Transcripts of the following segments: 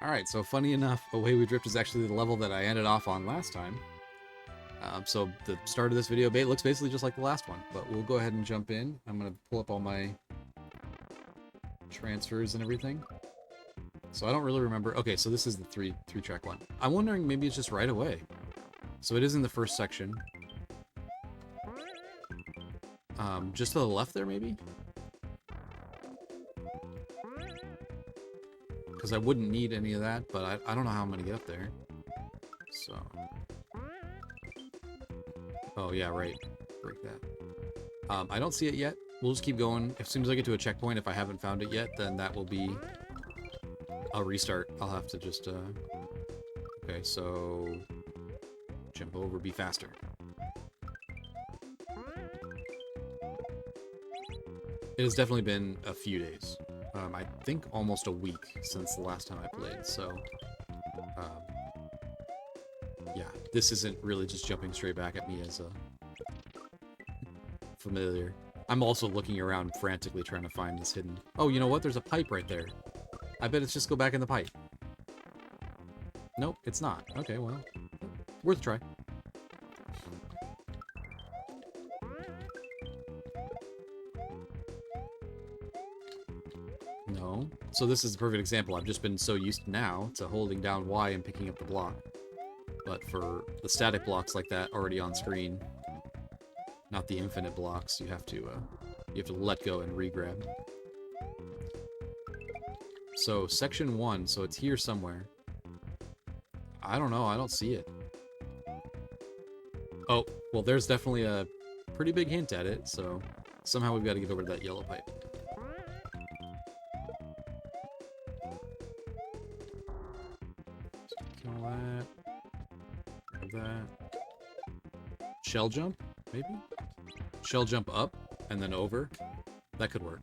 Alright, so funny enough, Away We Drift is actually the level that I ended off on last time. So the start of this video looks basically just like the last one, but we'll go ahead and jump in. I'm going to pull up all my transfers and everything. So I don't really remember. Okay, so this is the three-track one. I'm wondering maybe it's just right away. So it is in the first section. Just to the left there, maybe? Because I wouldn't need any of that, but I don't know how I'm going to get up there. So... Oh, yeah, right. Break that. I don't see it yet. We'll just keep going. As soon as I get to a checkpoint, if I haven't found it yet, then that will be a restart. I'll have to just, Okay, so... Jump over, be faster. It has definitely been a few days. I think almost a week since the last time I played, so... yeah, this isn't really just jumping straight back at me as a familiar. I'm also looking around frantically trying to find this hidden... Oh, you know what? There's a pipe right there. I bet it's just go back in the pipe. Nope, it's not. Okay, well, worth a try. No. So this is the perfect example. I've just been so used now to holding down Y and picking up the block. But for the static blocks like that already on screen, not the infinite blocks, you have to let go and re-grab. So section 1, so it's here somewhere. I don't know, I don't see it. Oh, well there's definitely a pretty big hint at it, so somehow we've got to get over to that yellow pipe. Kill that. Grab that. Shell jump, maybe? Shell jump up, and then over. That could work.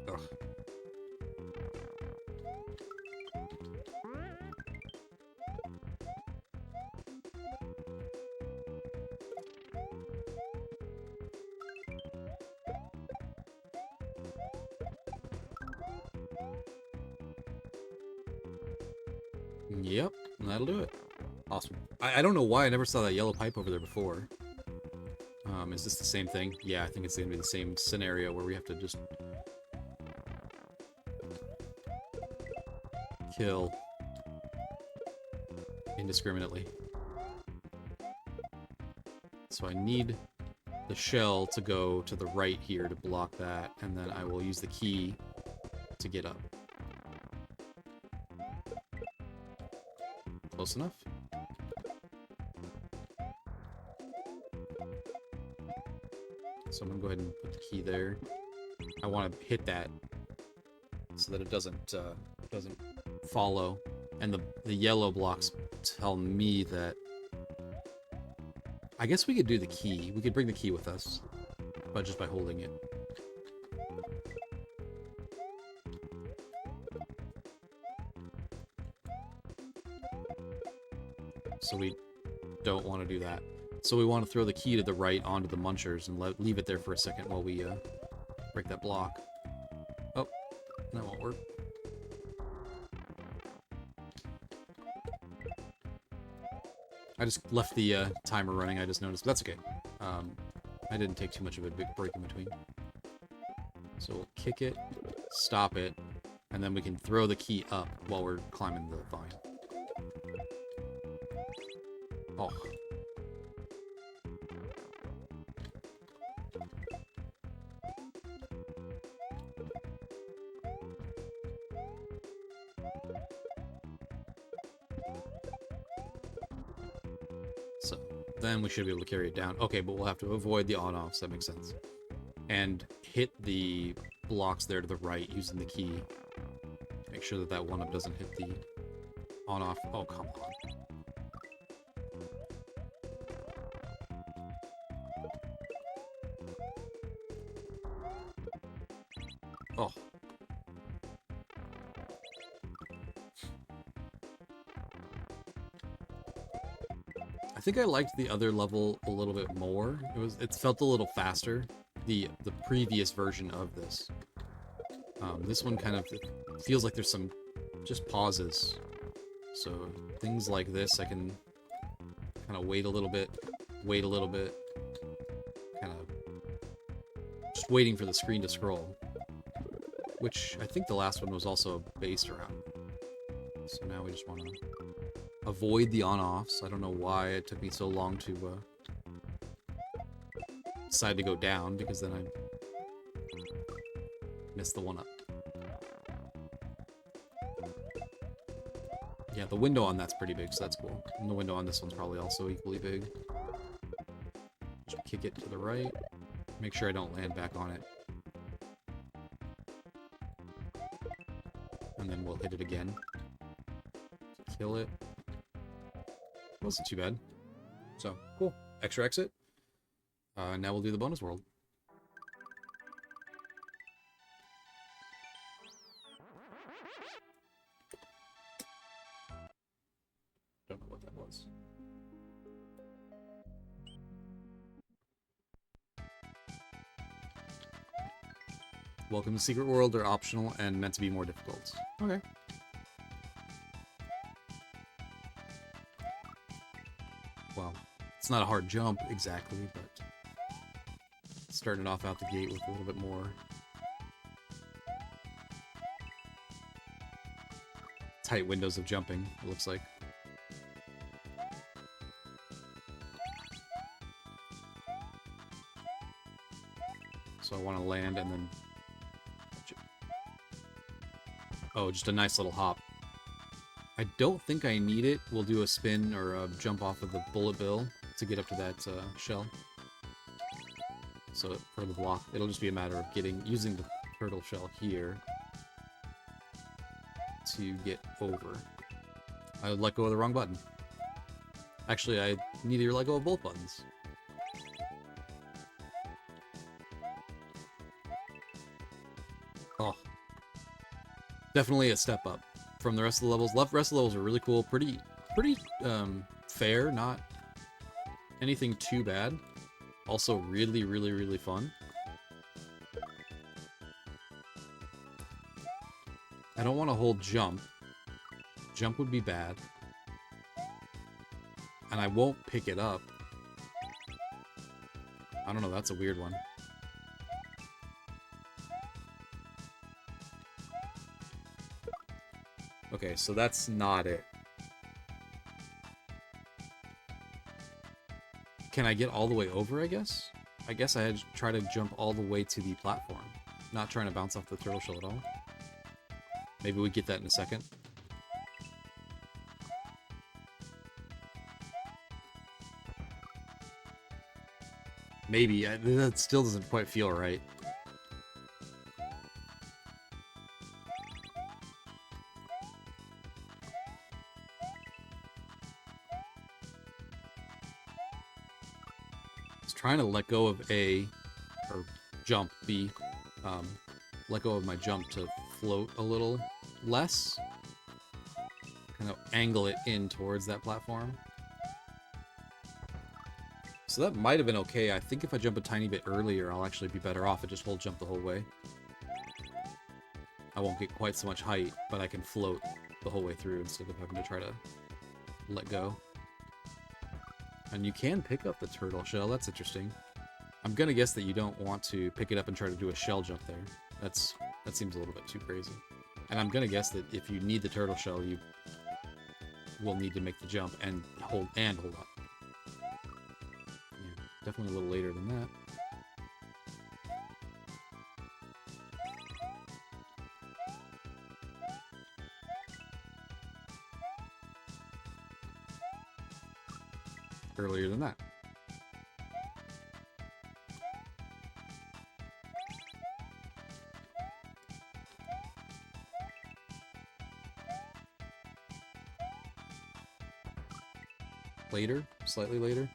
Ugh. Yep, that'll do it. Awesome. I don't know why I never saw that yellow pipe over there before. Is this the same thing? Yeah, I think it's going to be the same scenario where we have to just... kill... indiscriminately. So I need the shell to go to the right here to block that, and then I will use the key to get up. Close enough? So I'm gonna go ahead and put the key there. I want to hit that so that it doesn't follow, and the yellow blocks tell me that. I guess we could do the key. We could bring the key with us, but just by holding it. So we don't want to do that. So we want to throw the key to the right onto the munchers and leave it there for a second while we break that block. Oh, that won't work. I just left the timer running, I just noticed, but that's okay. I didn't take too much of a big break in between. So we'll kick it, stop it, and then we can throw the key up while we're climbing the vine. Oh. So, then we should be able to carry it down. Okay, but we'll have to avoid the on-offs, that makes sense. And hit the blocks there to the right using the key. Make sure that that one-up doesn't hit the on-off. Oh, come on. Oh. think I liked the other level a little bit more. It felt a little faster. The previous version of this. This one kind of feels like there's some just pauses. So things like this, I can kind of wait a little bit, kind of just waiting for the screen to scroll. Which I think the last one was also based around. So now we just want to avoid the on-offs. I don't know why it took me so long to decide to go down, because then I missed the one up. Yeah, the window on that's pretty big, so that's cool. And the window on this one's probably also equally big. Just kick it to the right. Make sure I don't land back on it. And then we'll hit it again. Kill it. Wasn't too bad. So, cool. Extra exit. Now we'll do the bonus world. Don't know what that was. Welcome to Secret World. They're optional and meant to be more difficult. Okay. Well, it's not a hard jump exactly, but starting off out the gate with a little bit more tight windows of jumping, it looks like. So I want to land and then... Oh, just a nice little hop. I don't think I need it. We'll do a spin or a jump off of the bullet bill to get up to that shell. So for the block, it'll just be a matter of using the turtle shell here to get over. I let go of the wrong button. Actually, I need to let go of both buttons. Oh. Definitely a step up from the rest of the levels. Rest of the levels are really cool. Pretty fair, not anything too bad. Also really, really, really fun. I don't want to hold jump. Jump would be bad. And I won't pick it up. I don't know, that's a weird one. Okay, so that's not it. Can I get all the way over, I guess? I guess I had to try to jump all the way to the platform. Not trying to bounce off the turtle shell at all. Maybe we get that in a second. Maybe. That still doesn't quite feel right. Trying to let go of A, or jump, B, let go of my jump to float a little less. Kind of angle it in towards that platform. So that might have been okay. I think if I jump a tiny bit earlier, I'll actually be better off. I just hold jump the whole way. I won't get quite so much height, but I can float the whole way through instead of having to try to let go. And you can pick up the turtle shell. That's interesting. I'm gonna guess that you don't want to pick it up and try to do a shell jump there. That seems a little bit too crazy. And I'm gonna guess that if you need the turtle shell, you will need to make the jump and hold up. Yeah, definitely a little later than that. Earlier than that. Later? Slightly later?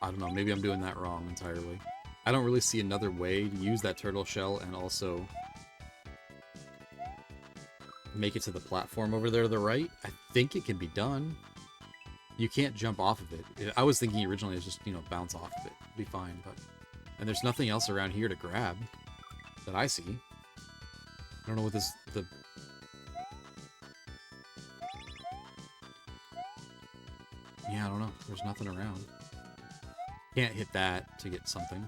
I don't know, maybe I'm doing that wrong entirely. I don't really see another way to use that turtle shell and also make it to the platform over there to the right. I think it can be done. You can't jump off of it. I was thinking originally it was just, you know, bounce off of it. Be fine, but... And there's nothing else around here to grab that I see. I don't know what this... Yeah, I don't know. There's nothing around. Can't hit that to get something.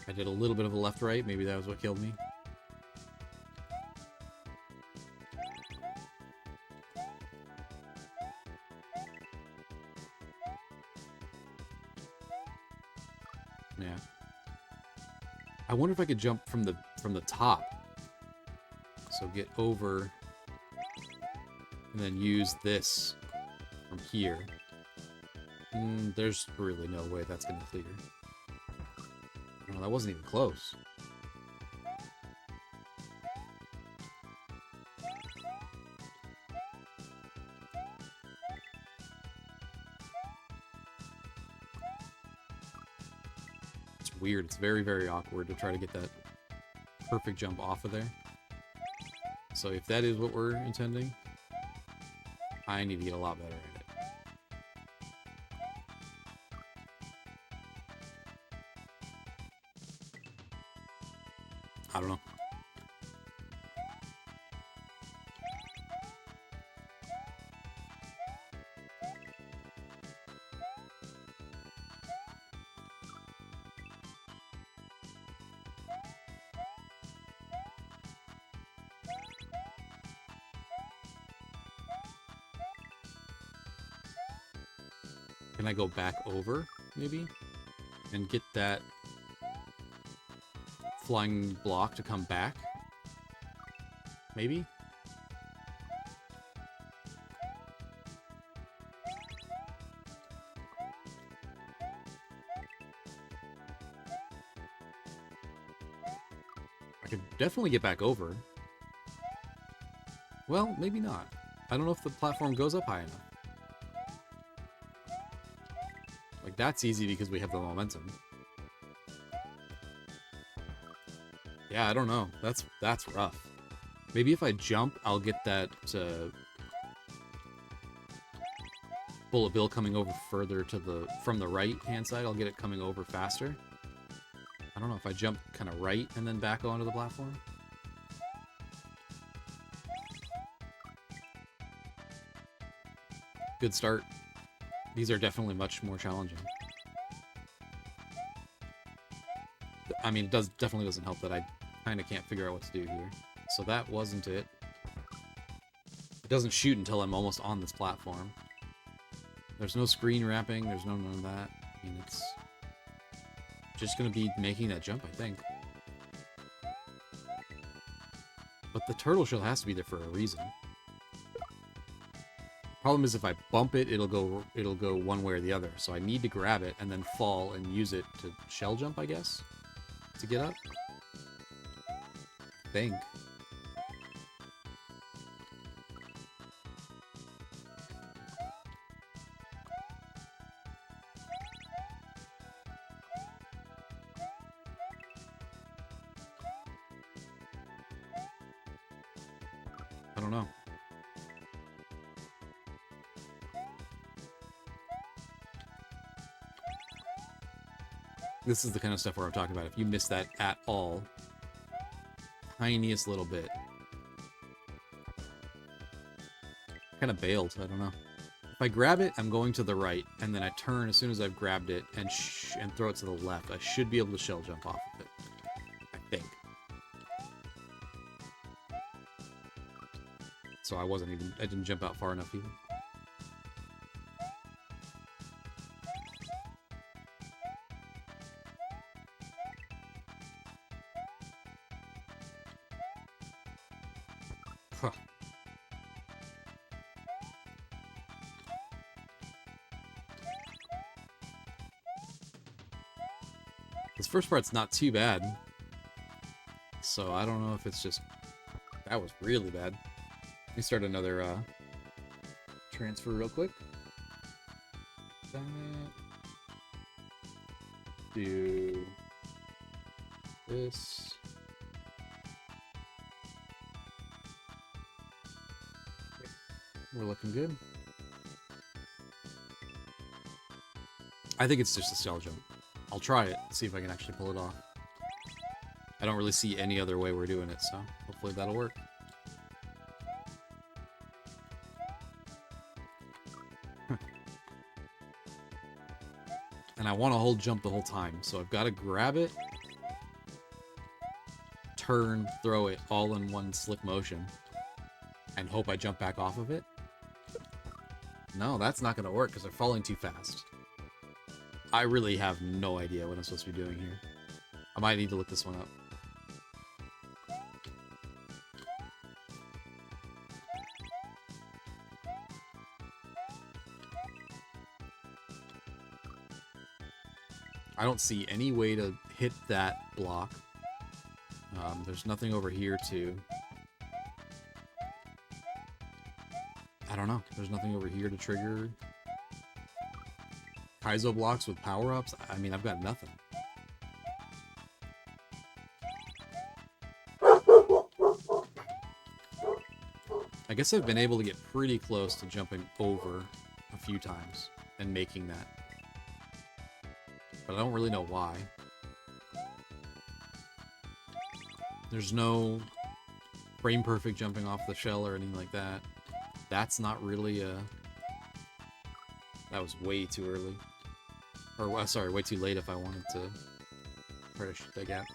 I did a little bit of a left-right. Maybe that was what killed me. Yeah. I wonder if I could jump from the top. So get over and then use this from here. There's really no way that's going to clear. Oh, that wasn't even close. It's weird. It's very, very awkward to try to get that perfect jump off of there. So if that is what we're intending, I need to get a lot better at it. I don't know. Can I go back over, maybe? And get that flying block to come back? Maybe? I could definitely get back over. Well, maybe not. I don't know if the platform goes up high enough. Like, that's easy because we have the momentum. Yeah, I don't know. That's rough. Maybe if I jump, I'll get that bullet bill coming over further to from the right-hand side. I'll get it coming over faster. I don't know if I jump kind of right and then back onto the platform. Good start. These are definitely much more challenging. I mean, it definitely doesn't help that I kind of can't figure out what to do here. So that wasn't it. It doesn't shoot until I'm almost on this platform. There's no screen wrapping. There's none of that. I mean, it's just going to be making that jump, I think. But the turtle shell has to be there for a reason. Problem is, if I bump it, it'll go one way or the other. So I need to grab it and then fall and use it to shell jump, I guess, to get up. I think. I don't know. This is the kind of stuff where I'm talking about. If you miss that at all, tiniest little bit. Kind of bailed, I don't know. If I grab it, I'm going to the right, and then I turn as soon as I've grabbed it and throw it to the left. I should be able to shell jump off of it. I think. So I didn't jump out far enough even. Huh. This first part's not too bad. So I don't know if it's just... That was really bad. Let me start another transfer real quick. Do this. We're looking good. I think it's just a shell jump. I'll try it, see if I can actually pull it off. I don't really see any other way we're doing it, so hopefully that'll work. And I want to hold jump the whole time, so I've got to grab it, turn, throw it all in one slick motion, and hope I jump back off of it. No, that's not going to work because they're falling too fast. I really have no idea what I'm supposed to be doing here. I might need to look this one up. I don't see any way to hit that block. There's nothing over here to... I don't know. There's nothing over here to trigger Kaizo blocks with power-ups. I mean, I've got nothing. I guess I've been able to get pretty close to jumping over a few times and making that. But I don't really know why. There's no frame perfect jumping off the shell or anything like that. That's not really a... That was way too early. Or, sorry, way too late if I wanted to try to shoot that gap.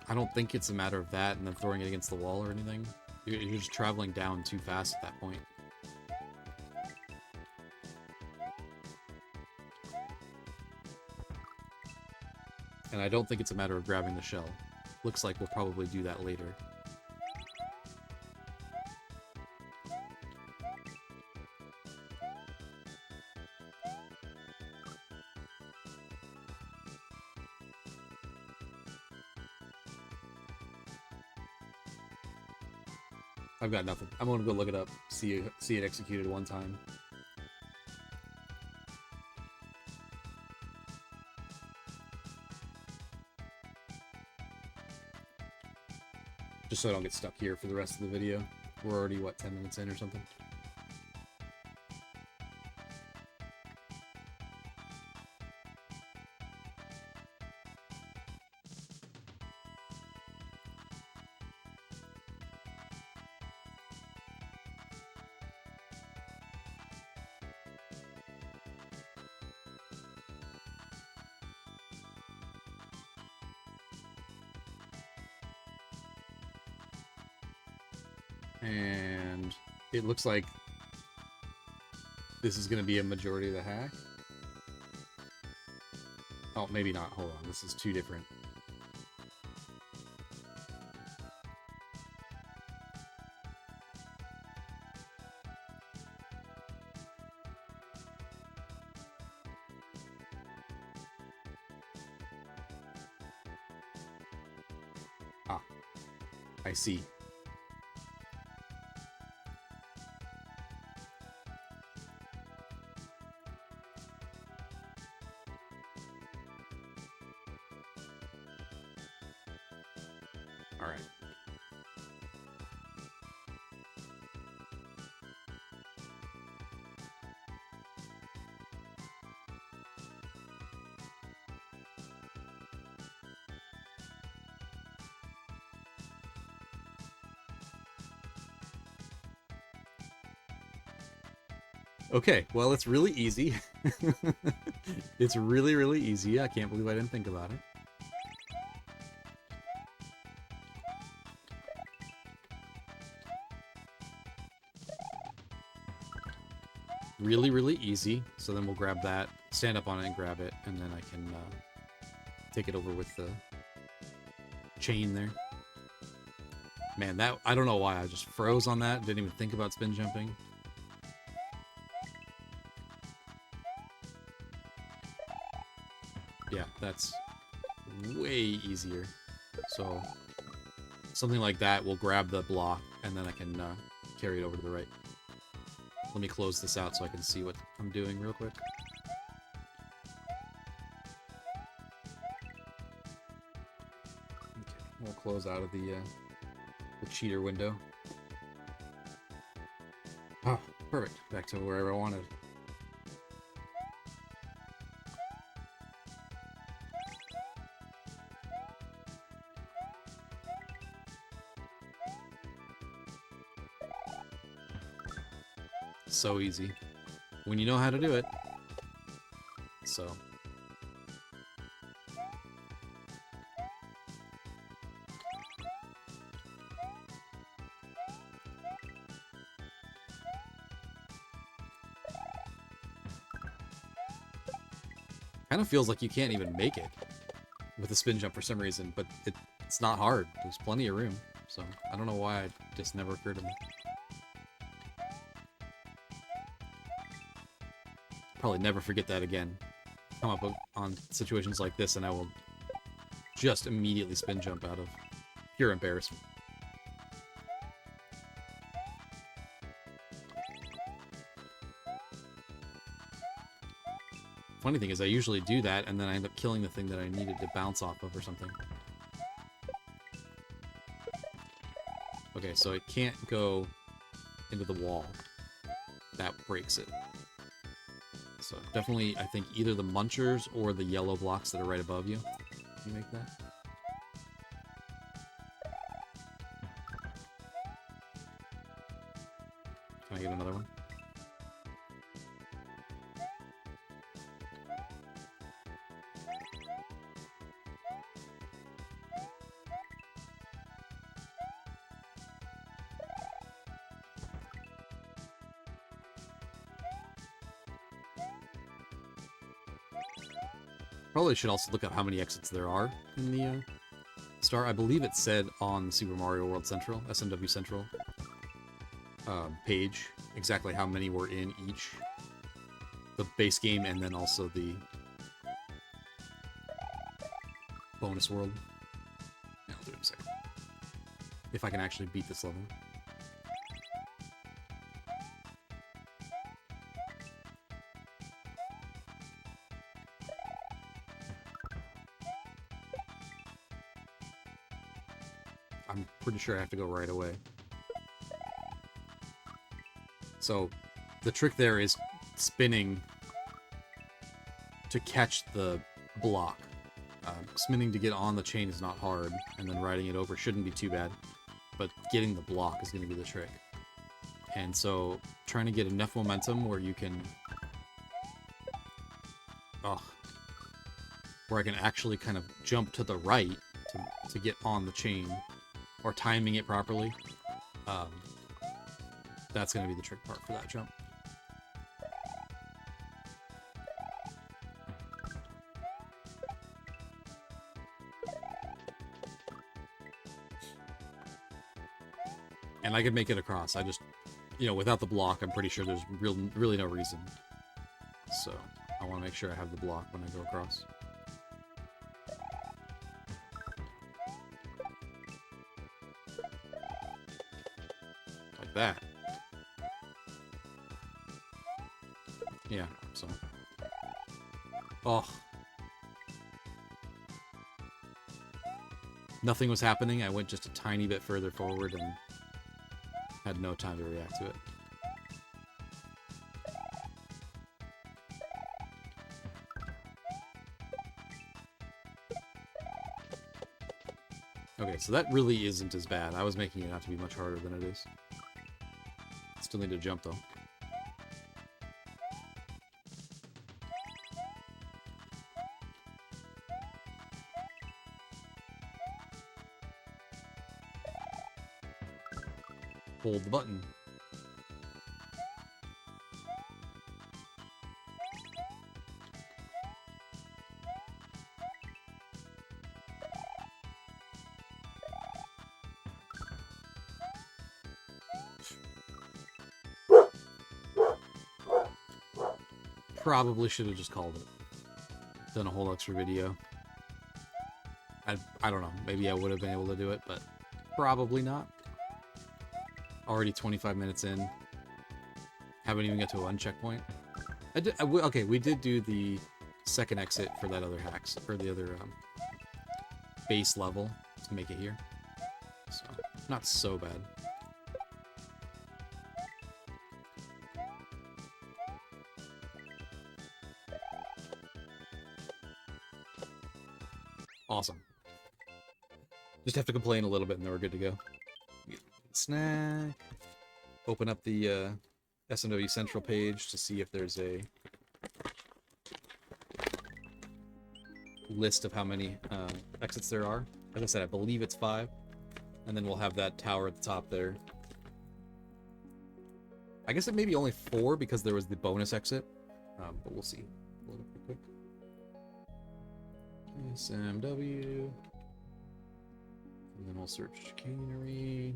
I don't think it's a matter of that and then throwing it against the wall or anything. You're just traveling down too fast at that point. And I don't think it's a matter of grabbing the shell. Looks like we'll probably do that later. I've got nothing. I'm gonna go look it up, see it executed one time. Just so I don't get stuck here for the rest of the video. We're already, what, 10 minutes in or something? And it looks like this is going to be a majority of the hack. Oh, maybe not. Hold on. This is two different. Ah, I see. All right. Okay, well, it's really easy. It's really, really easy. I can't believe I didn't think about it. Really, really easy. So then we'll grab that, stand up on it and grab it, and then I can take it over with the chain there. Man, that, I don't know why I just froze on that. Didn't even think about spin jumping. Yeah, that's way easier. So something like that will grab the block, and then I can carry it over to the right. Let me close this out so I can see what I'm doing real quick. We'll close out of the cheater window. Oh, perfect. Back to wherever I wanted. So easy. When you know how to do it. So. Kind of feels like you can't even make it with a spin jump for some reason, but it's not hard. There's plenty of room. So I don't know why it just never occurred to me. Probably never forget that again. Come up on situations like this and I will just immediately spin jump out of pure embarrassment. Funny thing is I usually do that and then I end up killing the thing that I needed to bounce off of or something. Okay, so it can't go into the wall. That breaks it. So definitely, I think, either the munchers or the yellow blocks that are right above you. Can you make that? Can I get another one? Probably should also look up how many exits there are in the star. I believe it said on Super Mario World Central, SMW Central page, exactly how many were in each. The base game and then also the bonus world. Yeah, I'll do it in a second. If I can actually beat this level. I'm pretty sure I have to go right away. So, the trick there is spinning to catch the block. Spinning to get on the chain is not hard, and then riding it over shouldn't be too bad. But getting the block is going to be the trick. And so, trying to get enough momentum where you can... where I can actually kind of jump to the right to get on the chain. Or timing it properly. That's going to be the trick part for that jump. And I could make it across. I just, without the block, I'm pretty sure there's really no reason. So, I want to make sure I have the block when I go across. That. Yeah, so. Oh. Nothing was happening. I went just a tiny bit further forward and had no time to react to it. Okay, so that really isn't as bad. I was making it out to be much harder than it is. Still need to jump, though. Hold the button. Probably should have just called it. Done a whole extra video. I don't know. Maybe I would have been able to do it, but probably not. Already 25 minutes in. Haven't even got to one checkpoint. Okay, we did do the second exit for that other hacks, for the other base level. to make it here. So, not so bad. Awesome. Just have to complain a little bit and then we're good to go. Snack. Open up the SMW Central page to see if there's a list of how many exits there are. As I said, I believe it's 5. And then we'll have that tower at the top there. I guess it may be only 4 because there was the bonus exit. But we'll see. Load up real quick. SMW. And then we'll search Chicanery.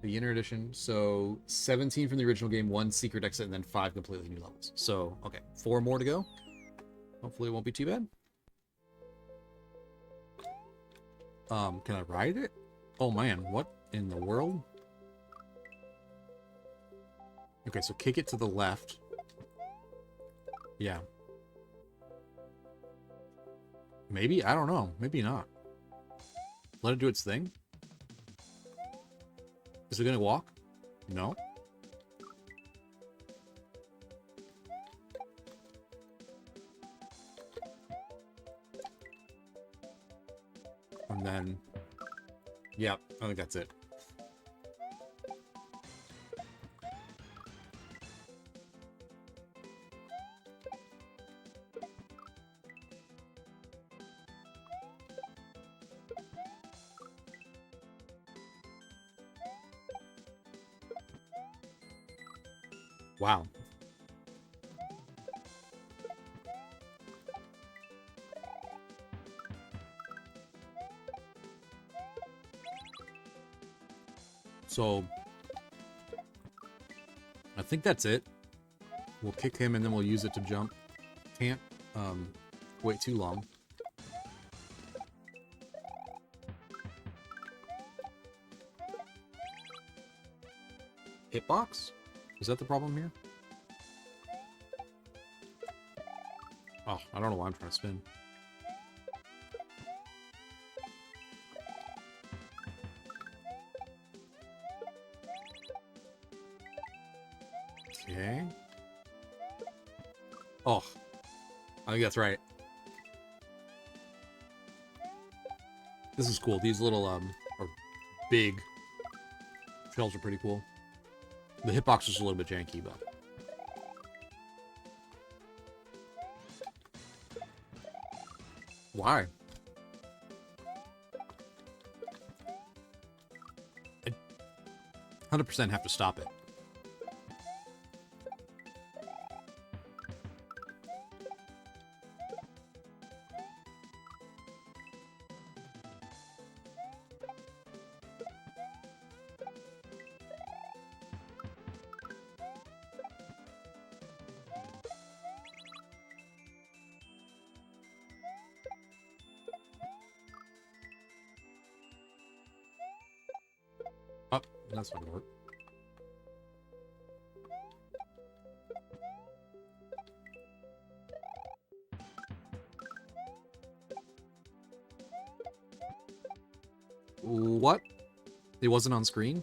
Beginner Edition. So 17 from the original game, 1 secret exit, and then 5 completely new levels. So, okay, 4 more to go. Hopefully it won't be too bad. Can I ride it? Oh man, what in the world? Okay, so kick it to the left. Yeah. Maybe? I don't know. Maybe not. Let it do its thing? Is it gonna walk? No. And then... yeah, I think that's it. Wow. So, I think that's it. We'll kick him and then we'll use it to jump. Can't wait too long. Hitbox? Is that the problem here? Oh, I don't know why I'm trying to spin. Okay. Oh, I think that's right. This is cool. These little, are big shells are pretty cool. The hitbox is a little bit janky, but... why? I 100% have to stop it. Oh, that's not gonna work. What? It wasn't on screen?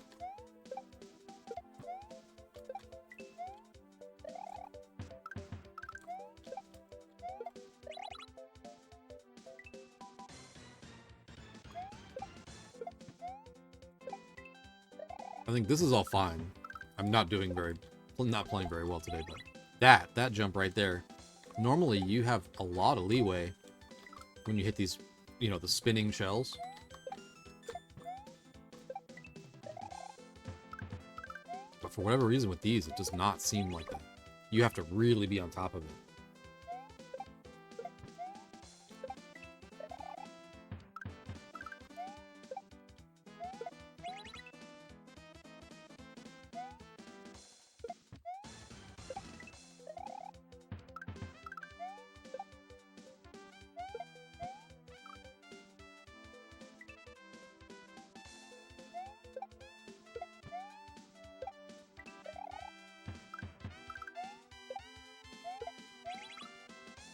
I think this is all fine. I'm not playing very well today, but that jump right there. Normally you have a lot of leeway when you hit these, you know, the spinning shells. But for whatever reason with these, it does not seem like that. You have to really be on top of it.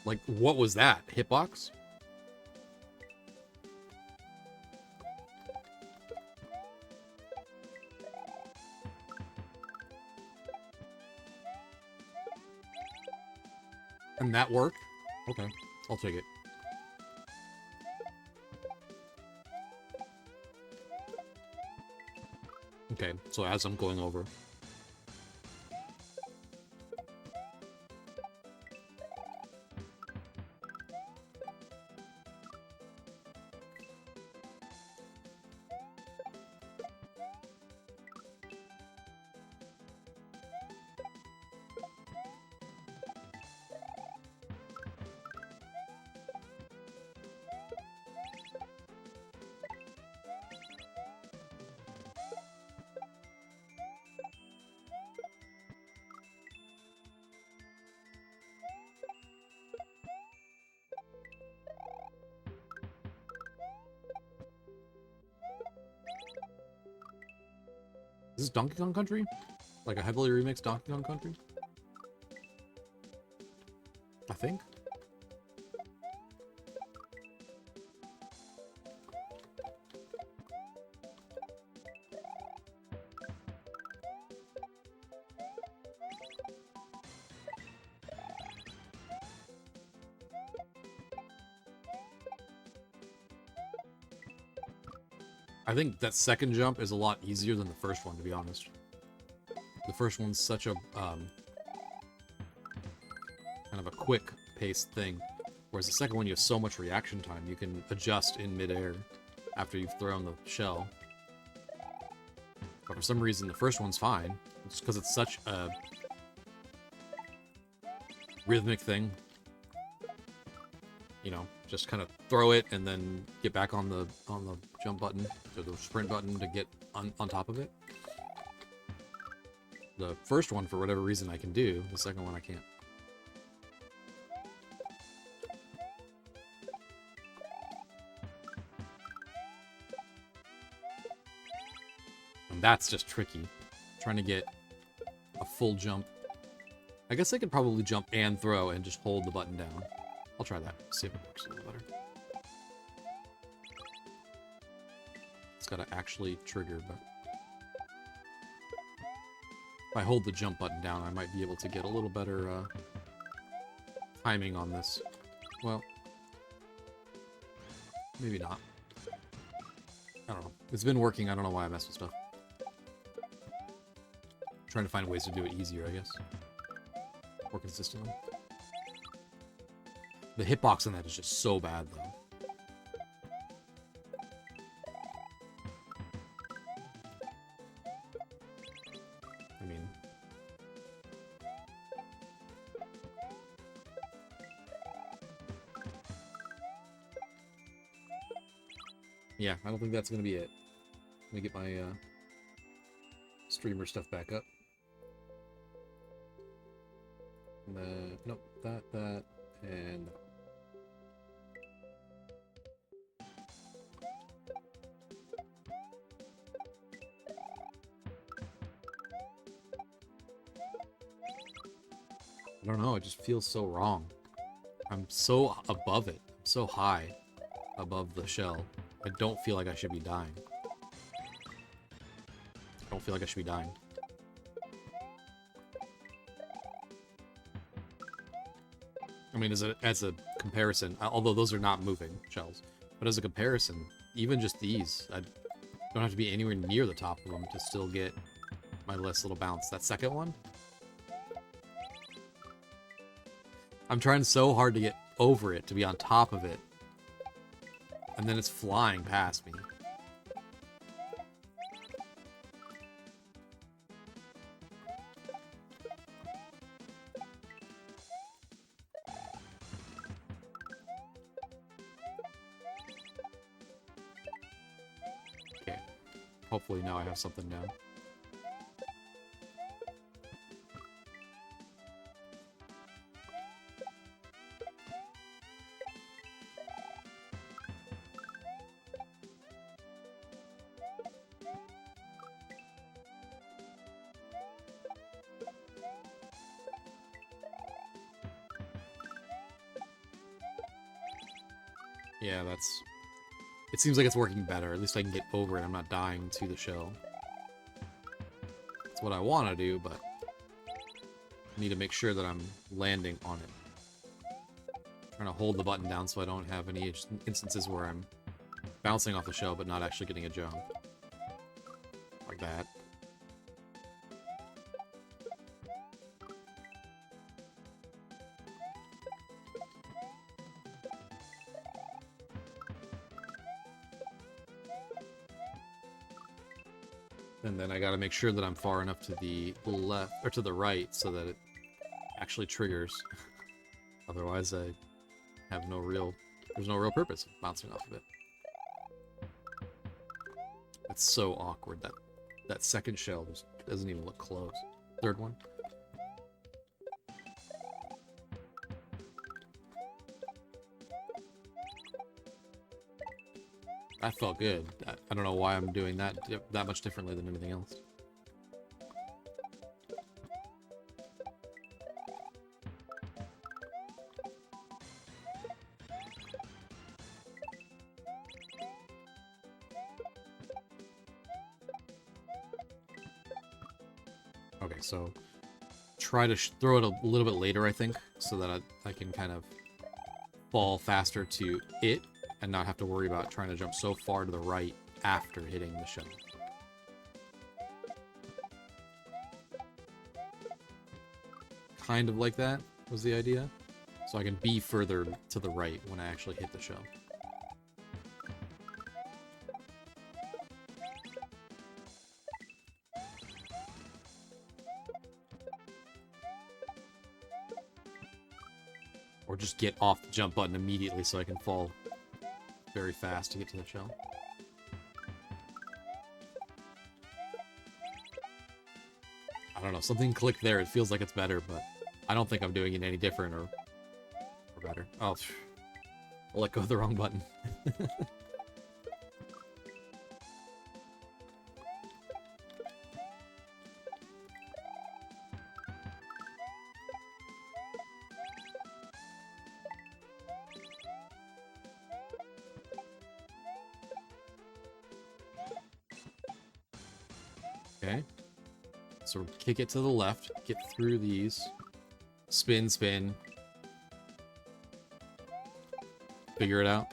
Like, what was that? Hitbox? And that worked? Okay, I'll take it. Okay, so as I'm going over. Is this Donkey Kong Country? Like a heavily remixed Donkey Kong Country? I think. I think that second jump is a lot easier than the first one, to be honest. The first one's such a kind of a quick-paced thing, whereas the second one you have so much reaction time. You can adjust in midair after you've thrown the shell. But for some reason, the first one's fine. It's because it's such a rhythmic thing. You know, just kind of throw it and then get back on the jump button or the sprint button to get on top of it. The first one, for whatever reason, I can do. The second one, I can't. And that's just tricky. Trying to get a full jump. I guess I could probably jump and throw and just hold the button down. I'll try that. See if it works a little better. It's got to actually trigger, but if I hold the jump button down, I might be able to get a little better timing on this. Well, maybe not. I don't know. It's been working. I don't know why I messed with stuff. Trying to find ways to do it easier, I guess. More consistently. The hitbox on that is just so bad, though. I mean... yeah, I don't think that's going to be it. Let me get my streamer stuff back up. Nope, that, and... I don't know, it just feels so wrong. I'm so above it. I'm so high above the shell. I don't feel like I should be dying. I don't feel like I should be dying. I mean, as a comparison, although those are not moving shells, but as a comparison, even just these, I don't have to be anywhere near the top of them to still get my last little bounce. That second one, I'm trying so hard to get over it, to be on top of it, and then it's flying past me. Okay, hopefully now I have something down. Yeah, that's... It seems like it's working better. At least I can get over it. I'm not dying to the shell. That's what I want to do, but I need to make sure that I'm landing on it. Trying to hold the button down so I don't have any instances where I'm bouncing off the shell but not actually getting a jump. Like that. And then I gotta make sure that I'm far enough to the left, or to the right, so that it actually triggers. Otherwise, I have no real... There's no real purpose of bouncing off of it. It's so awkward. That second shell just doesn't even look close. Third one. That felt good. I don't know why I'm doing that much differently than anything else. Okay, so try to throw it a little bit later, I think, so that I can kind of fall faster to it and not have to worry about trying to jump so far to the right after hitting the shell. Kind of like that was the idea. So I can be further to the right when I actually hit the shell. Or just get off the jump button immediately so I can fall very fast to get to the shell. I don't know, something clicked there. It feels like it's better, but I don't think I'm doing it any different or better. Oh, I'll let go of the wrong button. Okay. So kick it to the left, get through these. Spin, spin. Figure it out.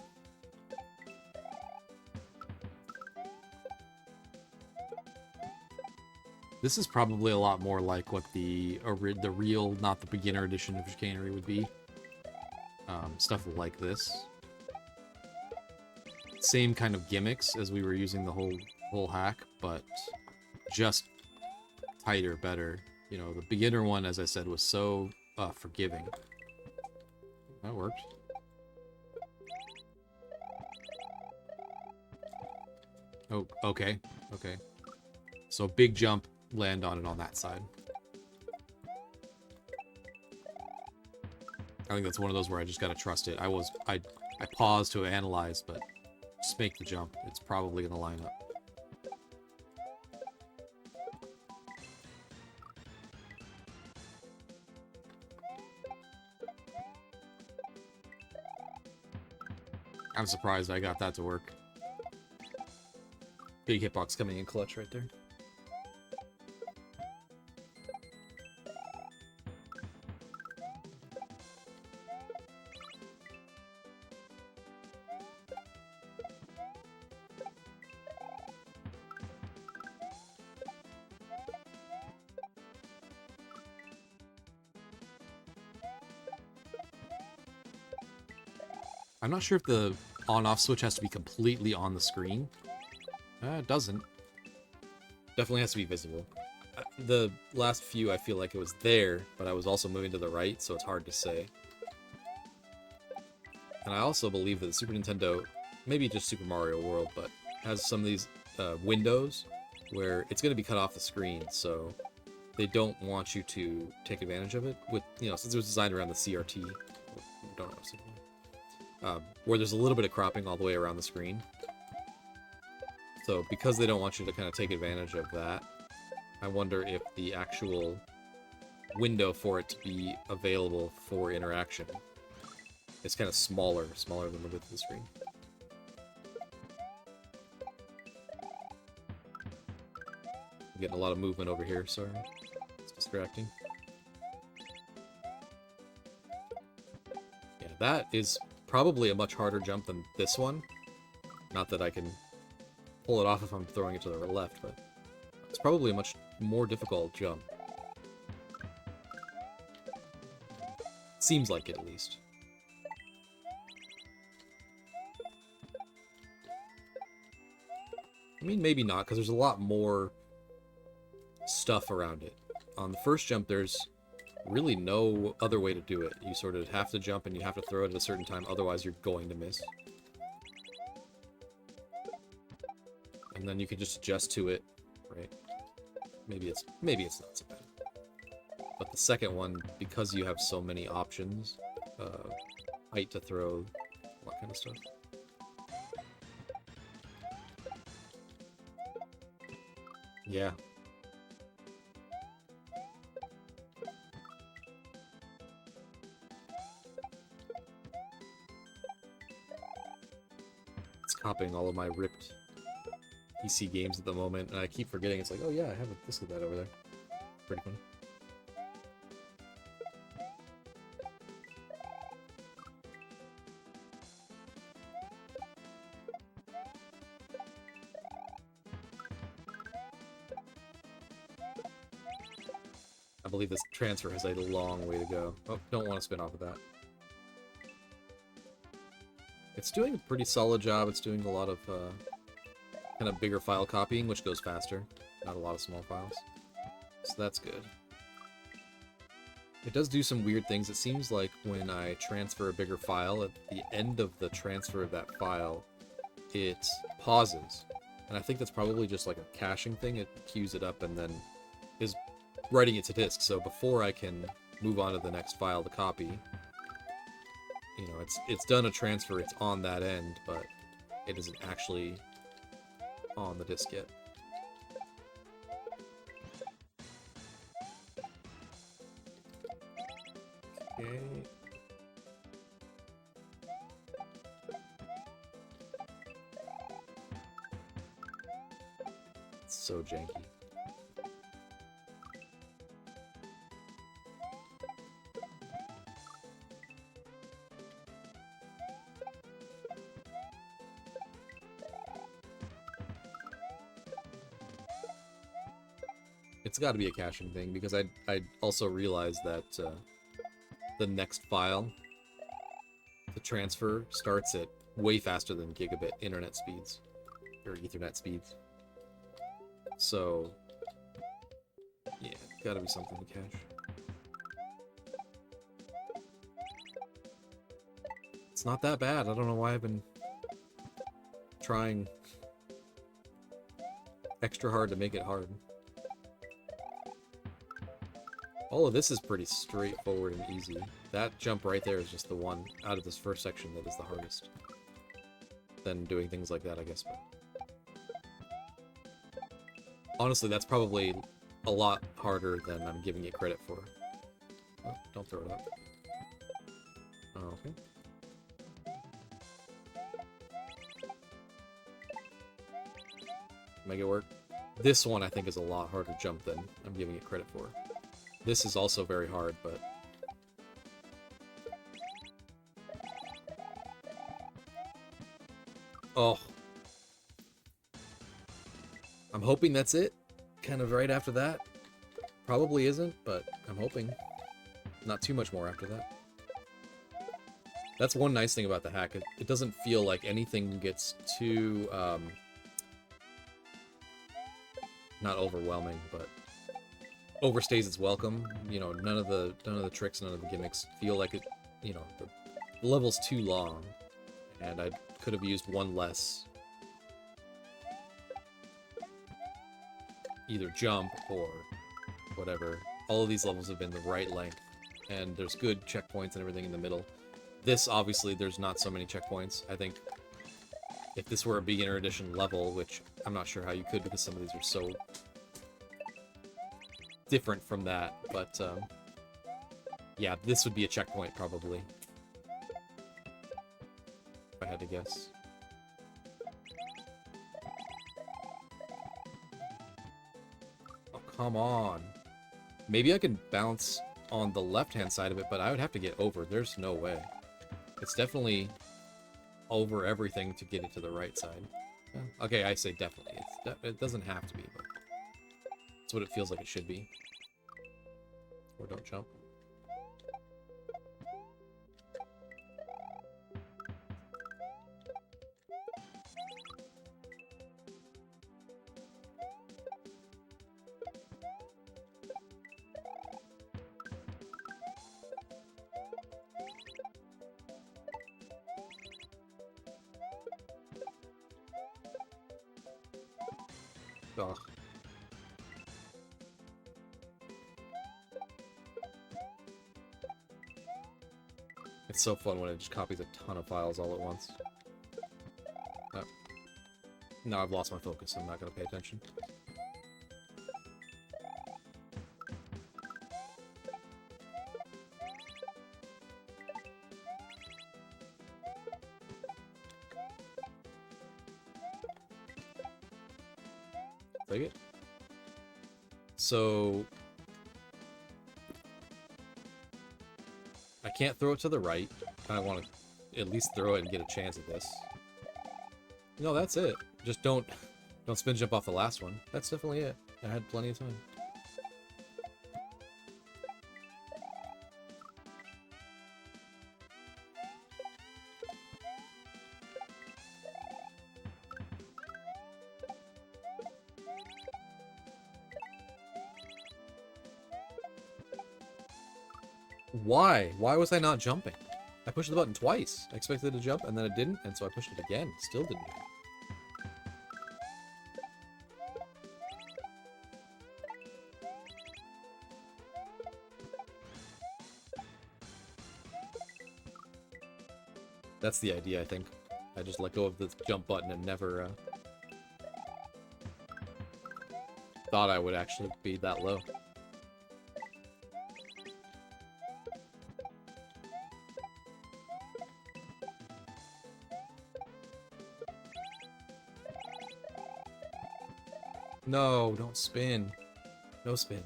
This is probably a lot more like what the real, not the beginner edition of Chicanery would be. Stuff like this. Same kind of gimmicks as we were using the whole hack, but just tighter, better. You know, the beginner one, as I said, was so forgiving. That worked. Oh, okay. Okay. So big jump, land on it on that side. I think that's one of those where I just gotta trust it. I paused to analyze, but just make the jump. It's probably gonna line up. I'm surprised I got that to work. Big hitbox coming in clutch right there. I'm not sure if the on-off switch has to be completely on the screen. It doesn't. Definitely has to be visible. The last few, I feel like it was there, but I was also moving to the right, so it's hard to say. And I also believe that the Super Nintendo, maybe just Super Mario World, but has some of these windows where it's going to be cut off the screen, so they don't want you to take advantage of it. With, you know, since it was designed around the CRT, don't know, where there's a little bit of cropping all the way around the screen. So because they don't want you to kind of take advantage of that, I wonder if the actual window for it to be available for interaction It's kind of smaller than the width of the screen. I'm getting a lot of movement over here, sorry. It's distracting. Yeah, that is probably a much harder jump than this one. Not that I can pull it off if I'm throwing it to the left, but it's probably a much more difficult jump. Seems like it, at least. I mean, maybe not, because there's a lot more stuff around it. On the first jump, there's really no other way to do it. You sort of have to jump and you have to throw it at a certain time, otherwise you're going to miss. And then you can just adjust to it, right? Maybe it's not so bad. But the second one, because you have so many options, height to throw, all that kind of stuff. Yeah. It's copying all of my ripped PC games at the moment, and I keep forgetting. It's like, oh yeah, I have this with that over there. Pretty funny. I believe this transfer has a long way to go. Oh, don't want to spin off of that. It's doing a pretty solid job. It's doing a lot of kind of bigger file copying, which goes faster. Not a lot of small files. So that's good. It does do some weird things. It seems like when I transfer a bigger file, at the end of the transfer of that file, it pauses. And I think that's probably just like a caching thing. It queues it up and then is writing it to disk. So before I can move on to the next file to copy, you know, it's done a transfer, it's on that end, but it isn't actually on the disk yet. Okay. It's so janky. It's got to be a caching thing, because I also realized that the next file, the transfer, starts at way faster than gigabit internet speeds, or Ethernet speeds. So, yeah, gotta be something to cache. It's not that bad. I don't know why I've been trying extra hard to make it hard. All of this is pretty straightforward and easy. That jump right there is just the one out of this first section that is the hardest. Then doing things like that, I guess. But honestly, that's probably a lot harder than I'm giving it credit for. Oh, don't throw it up. Oh, okay. Make it work. This one, I think, is a lot harder jump than I'm giving it credit for. This is also very hard, but... Oh. I'm hoping that's it. Kind of right after that. Probably isn't, but I'm hoping. Not too much more after that. That's one nice thing about the hack. It doesn't feel like anything gets too, not overwhelming, but overstays its welcome. You know, none of the tricks, none of the gimmicks feel like it, you know, the level's too long, and I could have used one less either jump or whatever. All of these levels have been the right length, and there's good checkpoints and everything in the middle. This, obviously, there's not so many checkpoints. I think if this were a beginner edition level, which I'm not sure how you could because some of these are so different from that, but yeah, this would be a checkpoint probably. if I had to guess. Oh, come on. Maybe I can bounce on the left-hand side of it, but I would have to get over. There's no way. It's definitely over everything to get it to the right side. Okay, I say definitely. It doesn't have to be, but that's what it feels like it should be. Or don't jump. Ugh. It's so fun when it just copies a ton of files all at once. Oh. Now I've lost my focus. I'm not going to pay attention. Take it. So I can't throw it to the right. I want to at least throw it and get a chance at this. No, that's it. Just don't spin jump off the last one. That's definitely it. I had plenty of time. Why? Why was I not jumping? I pushed the button twice. I expected it to jump, and then it didn't, and so I pushed it again. Still didn't. That's the idea, I think. I just let go of the jump button and never thought I would actually be that low. No, don't spin. No spin.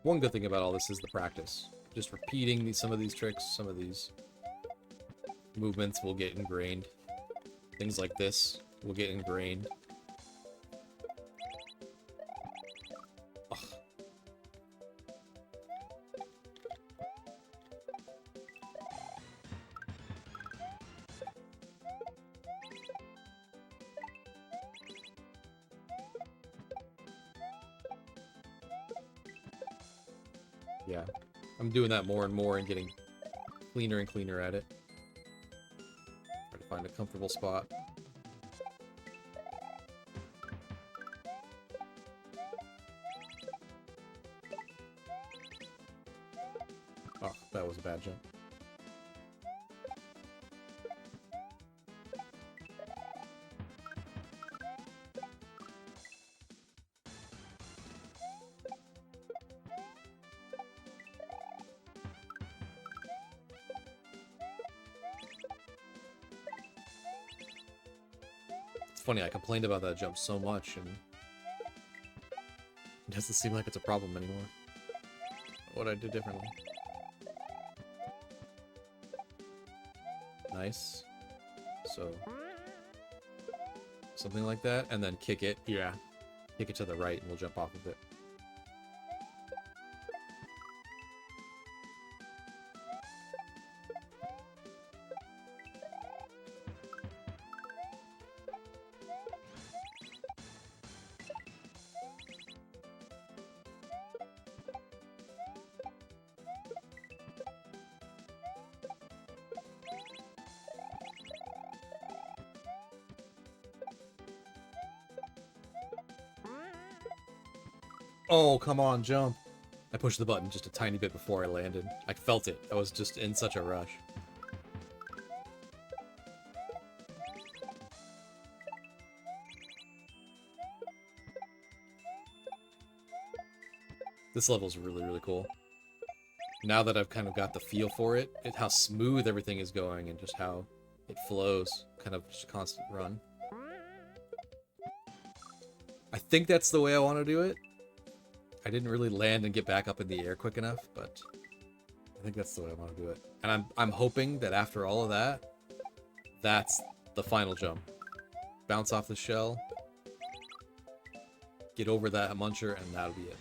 One good thing about all this is the practice. Just repeating some of these tricks, some of these movements will get ingrained. Things like this will get ingrained. Yeah, I'm doing that more and more and getting cleaner and cleaner at it. Try to find a comfortable spot. Oh, that was a bad jump. Funny, I complained about that jump so much, and it doesn't seem like it's a problem anymore. What I did differently. Nice. So, something like that, and then kick it. Yeah. Kick it to the right, and we'll jump off of it. Oh, come on, jump. I pushed the button just a tiny bit before I landed. I felt it. I was just in such a rush. This level's really, really cool. Now that I've kind of got the feel for it, how smooth everything is going and just how it flows, kind of just a constant run. I think that's the way I want to do it. I didn't really land and get back up in the air quick enough, but I think that's the way I want to do it. And I'm hoping that after all of that, that's the final jump. Bounce off the shell, get over that muncher, and that'll be it.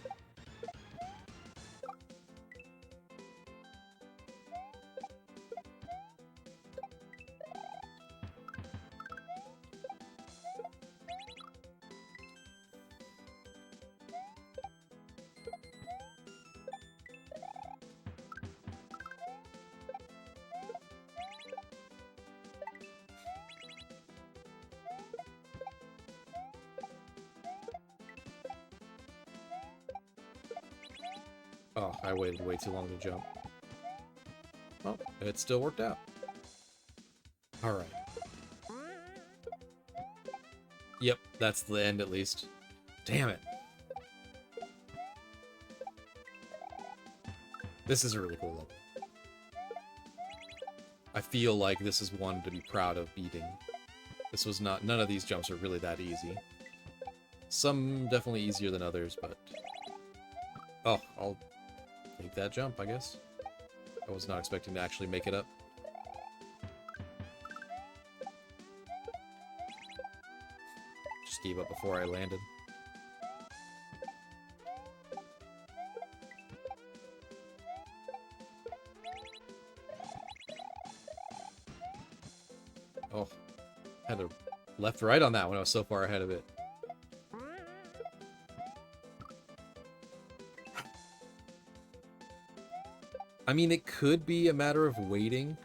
Oh, I waited way too long to jump. Well, it still worked out. Alright. Yep, that's the end at least. Damn it. This is a really cool level. I feel like this is one to be proud of beating. This was not... None of these jumps are really that easy. Some definitely easier than others, but... Oh, I'll take that jump, I guess. I was not expecting to actually make it up. Just gave up before I landed. Oh, had a left-right on that one. I was so far ahead of it. I mean, it could be a matter of waiting,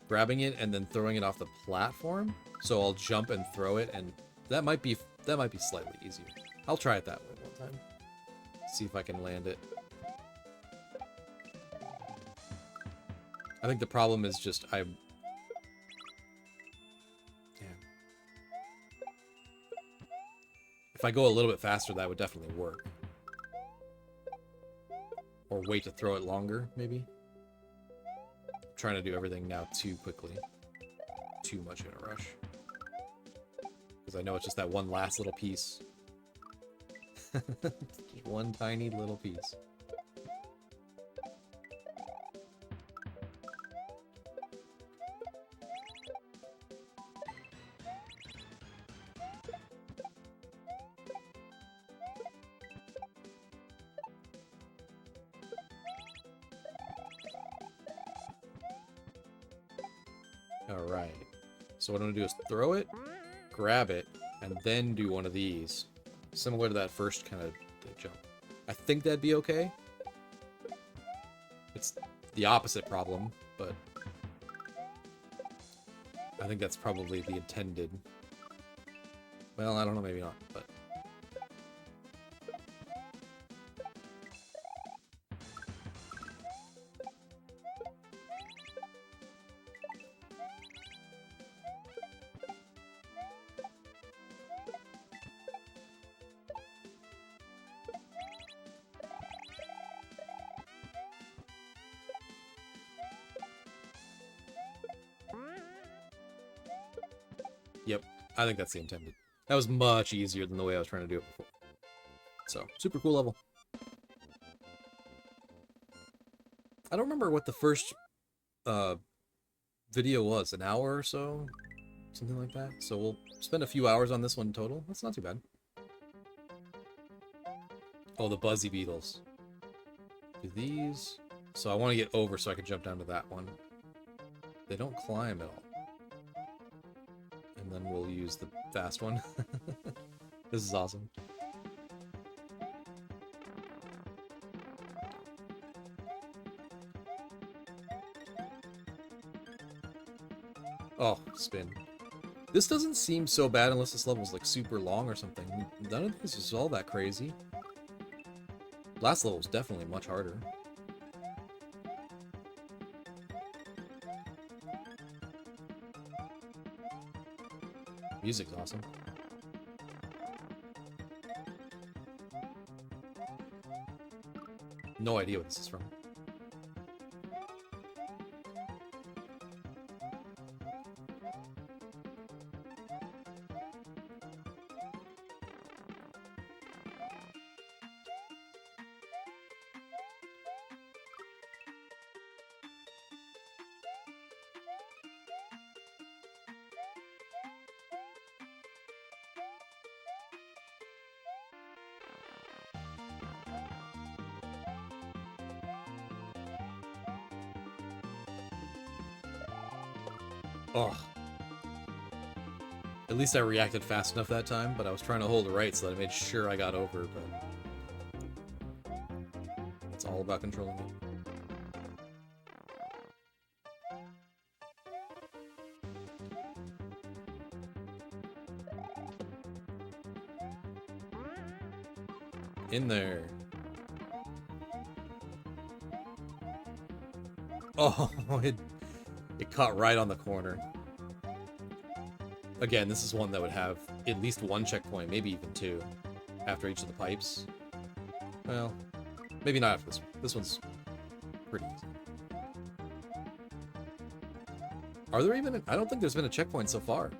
grabbing it, and then throwing it off the platform. So I'll jump and throw it, and that might be slightly easier. I'll try it that way one time. See if I can land it. I think the problem is just Damn. If I go a little bit faster, that would definitely work. Or wait to throw it longer, maybe. Trying to do everything now too quickly. Too much in a rush. Because I know it's just that one last little piece. Just one tiny little piece. Alright. So what I'm going to do is throw it, grab it, and then do one of these. Similar to that first kind of jump. I think that'd be okay. It's the opposite problem, but I think that's probably the intended. Well, I don't know, maybe not, but... Yep, I think that's the intended. That was much easier than the way I was trying to do it before. So, super cool level. I don't remember what the first video was, an hour or so? Something like that. So we'll spend a few hours on this one total. That's not too bad. Oh, the Buzzy Beetles. Do these... So I want to get over so I can jump down to that one. They don't climb at all. And then we'll use the fast one. This is awesome. Oh, spin. This doesn't seem so bad unless this level's like super long or something. None of this is all that crazy. Last level was definitely much harder. Music's awesome. No idea what this is from. Ugh. At least I reacted fast enough that time, but I was trying to hold it right so that I made sure I got over, but it's all about controlling it. In there. Oh, it caught right on the corner. Again, this is one that would have at least one checkpoint, maybe even two, after each of the pipes. Well, maybe not after this one. This one's pretty easy. Are there even... I don't think there's been a checkpoint so far.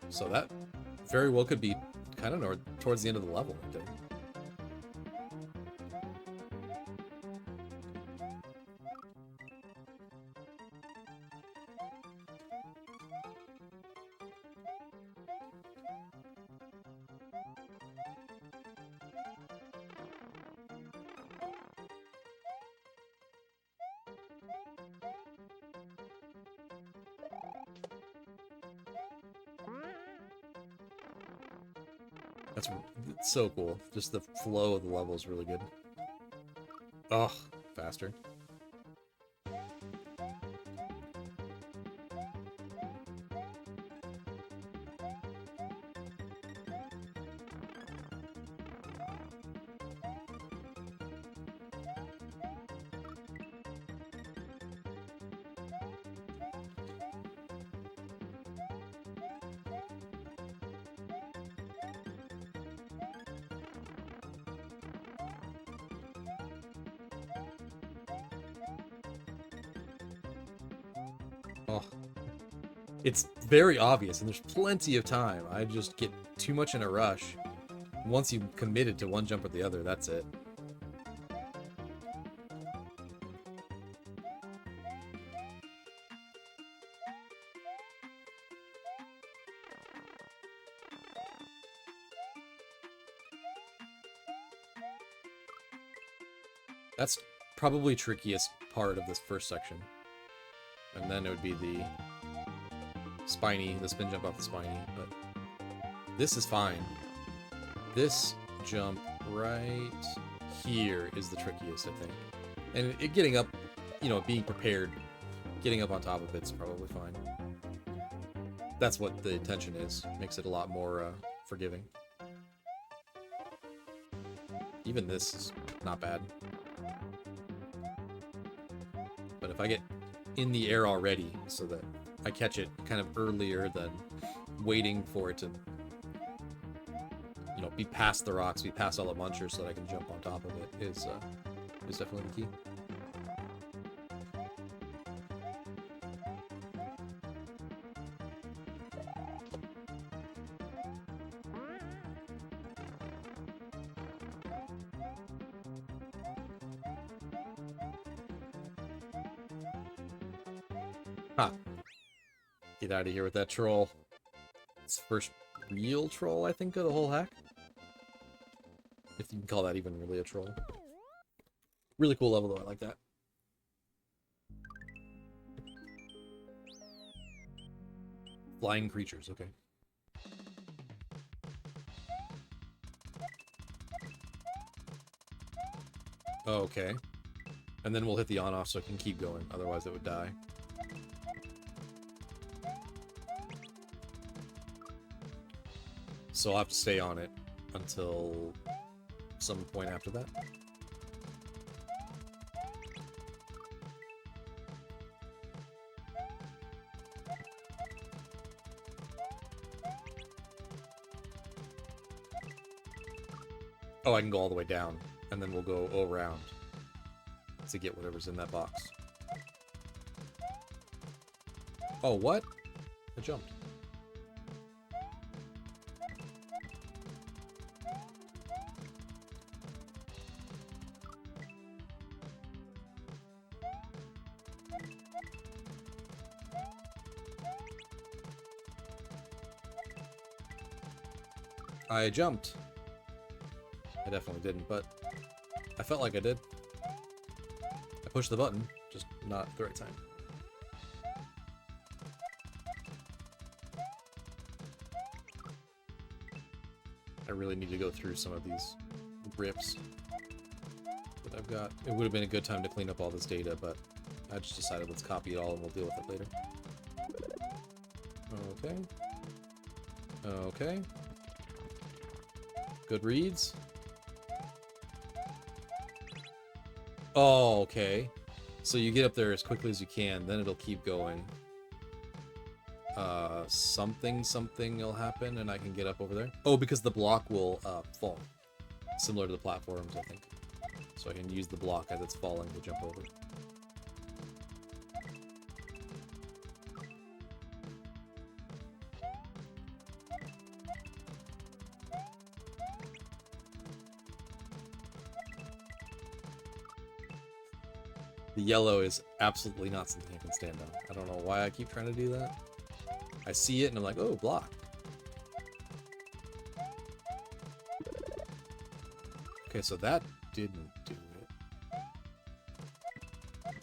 So that very well could be kind of towards the end of the level right there. That's so cool. Just the flow of the level is really good. Ugh, faster. Oh, it's very obvious, and there's plenty of time. I just get too much in a rush. Once you've committed to one jump or the other, that's it. That's probably trickiest part of this first section. And then it would be the spin jump off the spiny, but this is fine. This jump right here is the trickiest, I think. And it getting up, you know, being prepared, getting up on top of it's probably fine. That's what the intention is. Makes it a lot more forgiving. Even this is not bad. But if I get in the air already, so that I catch it kind of earlier than waiting for it to, you know, be past the rocks, be past all the munchers, so that I can jump on top of it, is definitely the key. Ha! Get out of here with that troll. It's the first real troll, I think, of the whole hack. If you can call that even really a troll. Really cool level, though. I like that. Flying creatures, okay. Oh, okay. And then we'll hit the on-off so it can keep going, otherwise it would die. So I'll have to stay on it until some point after that. Oh, I can go all the way down, and then we'll go around to get whatever's in that box. Oh, what? I jumped. I jumped. I definitely didn't, but I felt like I did. I pushed the button, just not at the right time. I really need to go through some of these rips that I've got. It would have been a good time to clean up all this data, but I just decided let's copy it all and we'll deal with it later. Okay. Okay. Good reads. Oh, okay. So you get up there as quickly as you can, then it'll keep going. Something will happen and I can get up over there. Oh, because the block will fall. Similar to the platforms, I think. So I can use the block as it's falling to jump over. The yellow is absolutely not something I can stand on. I don't know why I keep trying to do that. I see it and I'm like, oh, block. Okay, so that didn't do it.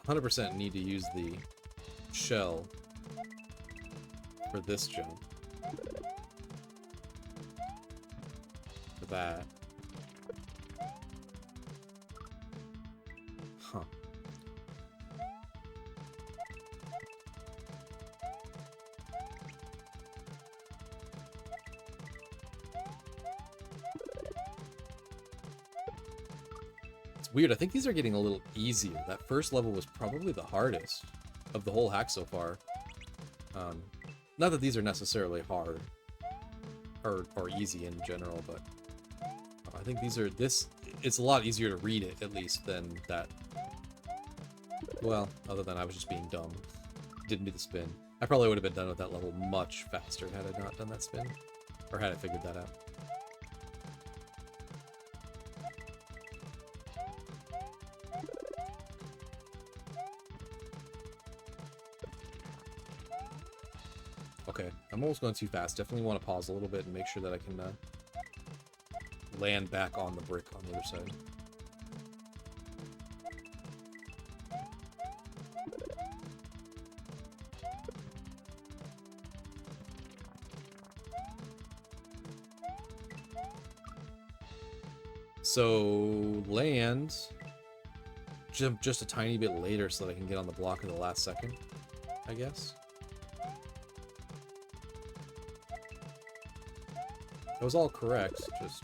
100% need to use the shell for this jump. For that. Huh. It's weird. I think these are getting a little easier. That first level was probably the hardest of the whole hack so far. Not that these are necessarily hard or easy in general, but I think these are it's a lot easier to read it, at least, than that. Well, other than I was just being dumb. Didn't do the spin. I probably would have been done with that level much faster had I not done that spin. Or had I figured that out. Okay, I'm almost going too fast. Definitely want to pause a little bit and make sure that I can land back on the brick on the other side. So, land, jump just a tiny bit later so that I can get on the block in the last second, I guess. That was all correct, just...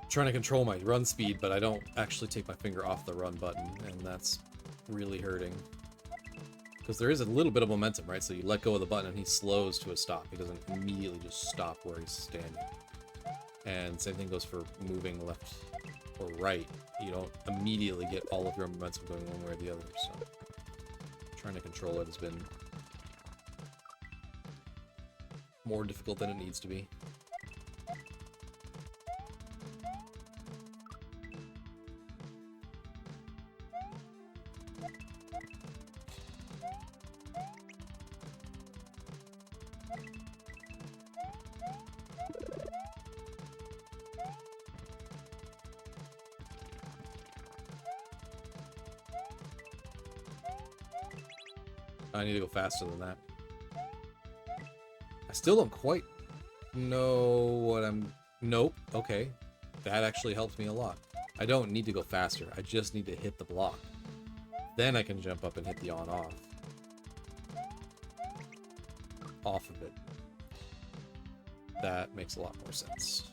trying to control my run speed, but I don't actually take my finger off the run button, and that's really hurting. Because there is a little bit of momentum, right? So you let go of the button and he slows to a stop. He doesn't immediately just stop where he's standing. And same thing goes for moving left or right. You don't immediately get all of your momentum going one way or the other, so trying to control it has been more difficult than it needs to be. I need to go faster than that. I still don't quite know what I'm... Nope. Okay. That actually helps me a lot. I don't need to go faster. I just need to hit the block. Then I can jump up and hit the on-off. Off of it. That makes a lot more sense.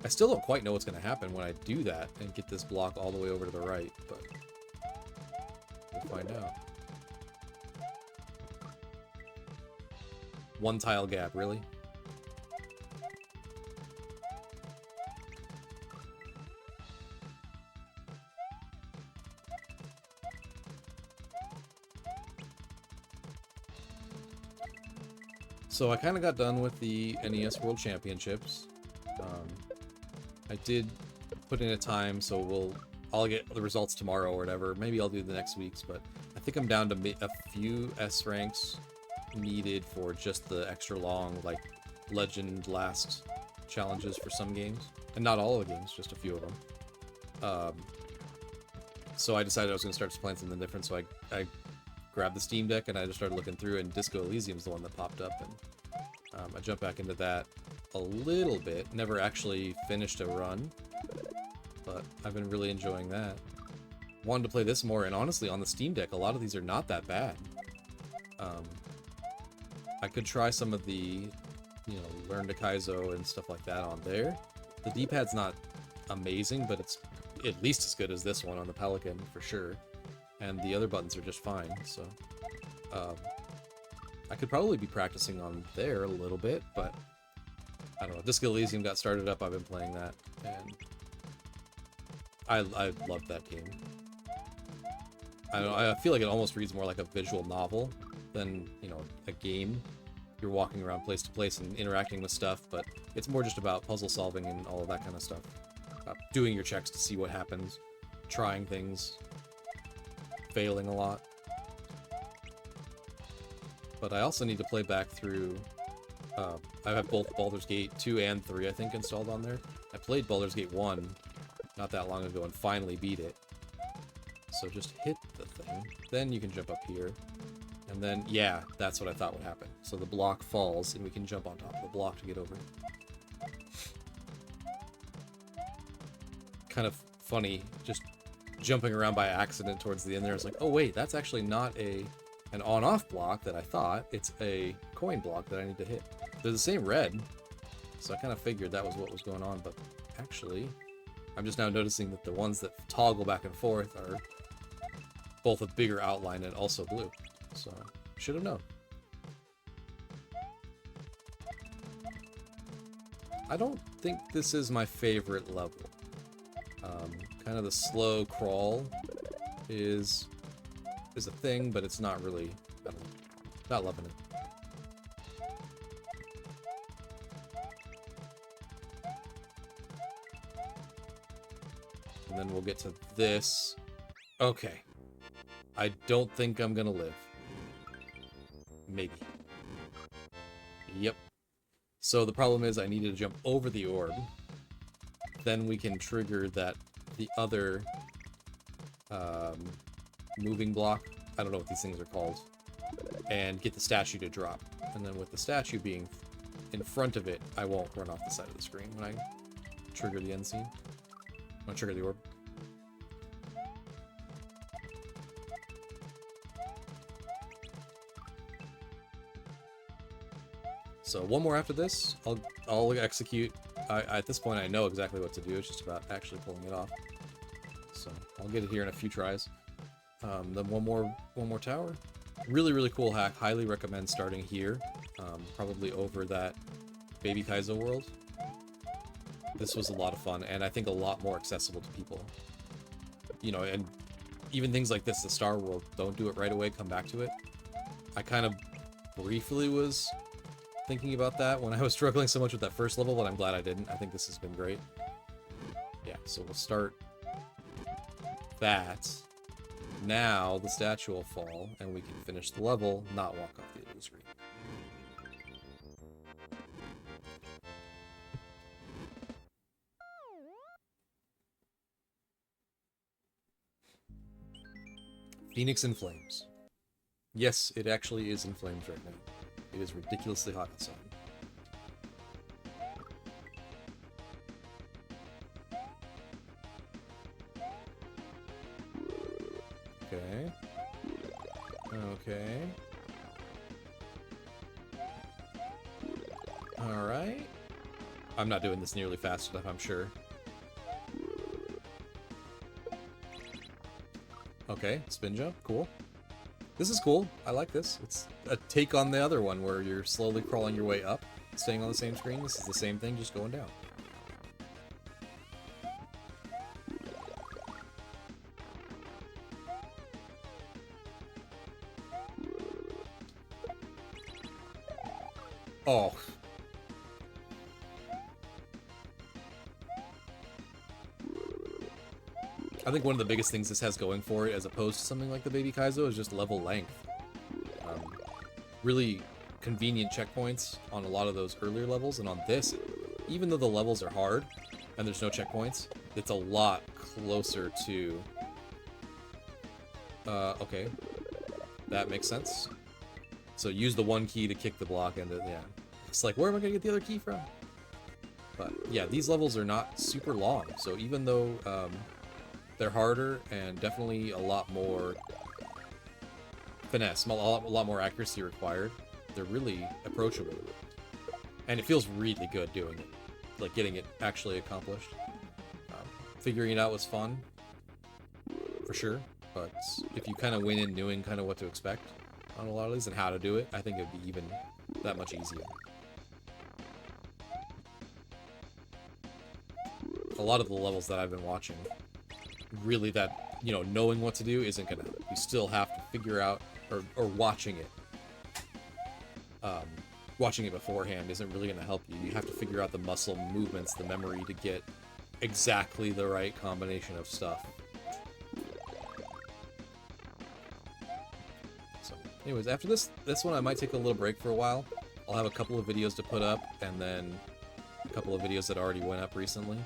I still don't quite know what's going to happen when I do that and get this block all the way over to the right, but find out. One tile gap, really? So I kind of got done with the NES World Championships. I did put in a time, so I'll get the results tomorrow or whatever. Maybe I'll do the next week's, but I think I'm down to a few S ranks needed for just the extra long, like, legend last challenges for some games. And not all of the games, just a few of them. So I decided I was going to start playing something different, so I grabbed the Steam Deck and I just started looking through, and Disco Elysium's the one that popped up, and I jumped back into that a little bit. Never actually finished a run, but I've been really enjoying that. Wanted to play this more, and honestly, on the Steam Deck, a lot of these are not that bad. I could try some of the, you know, Learn to Kaizo and stuff like that on there. The D-pad's not amazing, but it's at least as good as this one on the Pelican, for sure. And the other buttons are just fine, so... I could probably be practicing on there a little bit, but... I don't know. Disco Elysium got started up, I've been playing that, and... I loved that game. I don't know, I feel like it almost reads more like a visual novel than, you know, a game. You're walking around place to place and interacting with stuff, but it's more just about puzzle solving and all of that kind of stuff. Doing your checks to see what happens, trying things, failing a lot. But I also need to play back through... I have both Baldur's Gate 2 and 3, I think, installed on there. I played Baldur's Gate 1 not that long ago and finally beat it. So just hit the thing, then you can jump up here. And then, yeah, that's what I thought would happen. So the block falls, and we can jump on top of the block to get over it. Kind of funny, just jumping around by accident towards the end there. It's like, oh wait, that's actually not an on-off block that I thought. It's a coin block that I need to hit. They're the same red, so I kind of figured that was what was going on, but actually, I'm just now noticing that the ones that toggle back and forth are both a bigger outline and also blue. So, should have known. I don't think this is my favorite level. Kind of the slow crawl is a thing, but it's not really, I don't know, not loving it. And then we'll get to this. Okay. I don't think I'm gonna live. Maybe. Yep. So the problem is I needed to jump over the orb. Then we can trigger the other moving block. I don't know what these things are called. And get the statue to drop. And then with the statue being in front of it, I won't run off the side of the screen when I trigger the end scene. When I trigger the orb. So one more after this, I'll execute. At this point, I know exactly what to do. It's just about actually pulling it off. So I'll get it here in a few tries. Then one more tower. Really, really cool hack. Highly recommend starting here. Probably over that Baby Kaizo world. This was a lot of fun, and I think a lot more accessible to people. You know, and even things like this, the Star World, don't do it right away, come back to it. I kind of briefly was thinking about that when I was struggling so much with that first level, but I'm glad I didn't. I think this has been great. Yeah, so we'll start that. Now the statue will fall, and we can finish the level, not walk off the edge of the screen. Phoenix in flames. Yes, it actually is in flames right now. It is ridiculously hot outside. Okay. Okay. Alright. I'm not doing this nearly fast enough, I'm sure. Okay, spin jump, cool. This is cool. I like this. It's a take on the other one where you're slowly crawling your way up, staying on the same screen. This is the same thing, just going down. Oh. I think one of the biggest things this has going for it, as opposed to something like the Baby Kaizo, is just level length. Really convenient checkpoints on a lot of those earlier levels, and on this, even though the levels are hard and there's no checkpoints, it's a lot closer to... okay. That makes sense. So use the one key to kick the block, and yeah. It's like, where am I going to get the other key from? But yeah, these levels are not super long, so even though they're harder and definitely a lot more finesse, a lot more accuracy required, they're really approachable. And it feels really good doing it, like getting it actually accomplished. Figuring it out was fun, for sure, but if you kind of went in knowing kind of what to expect on a lot of these and how to do it, I think it'd be even that much easier. A lot of the levels that I've been watching, really that, you know, knowing what to do isn't gonna help. You still have to figure out, or watching it. Watching it beforehand isn't really gonna help you. You have to figure out the muscle movements, the memory to get exactly the right combination of stuff. So, anyways, after this one I might take a little break for a while. I'll have a couple of videos to put up, and then a couple of videos that already went up recently.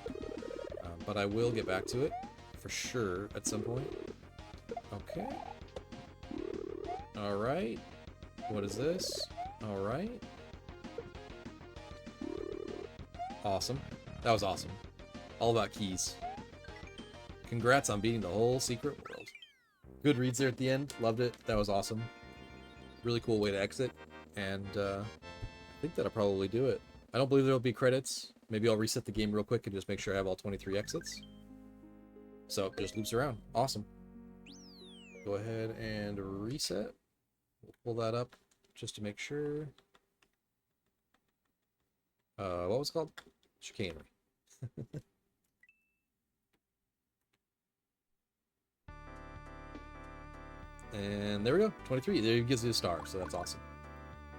But I will get back to it, for sure, at some point. Okay. Alright. What is this? Alright. Awesome. That was awesome. All about keys. Congrats on beating the whole secret world. Good reads there at the end. Loved it. That was awesome. Really cool way to exit. And I think that'll probably do it. I don't believe there'll be credits. Maybe I'll reset the game real quick and just make sure I have all 23 exits. So it just loops around. Awesome. Go ahead and reset. We'll pull that up just to make sure. What was it called? Chicanery. And there we go. 23. There it gives you a star, so that's awesome.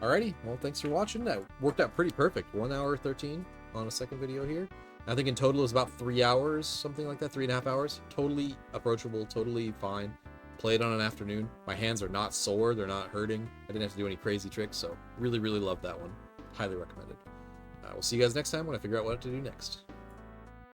Alrighty, well, thanks for watching. That worked out pretty perfect. 1 hour 13 on a second video here. I think in total it was about 3 hours, something like that, 3.5 hours. Totally approachable, totally fine. Play it on an afternoon. My hands are not sore, they're not hurting. I didn't have to do any crazy tricks, so really, really loved that one. Highly recommended. We'll see you guys next time when I figure out what to do next.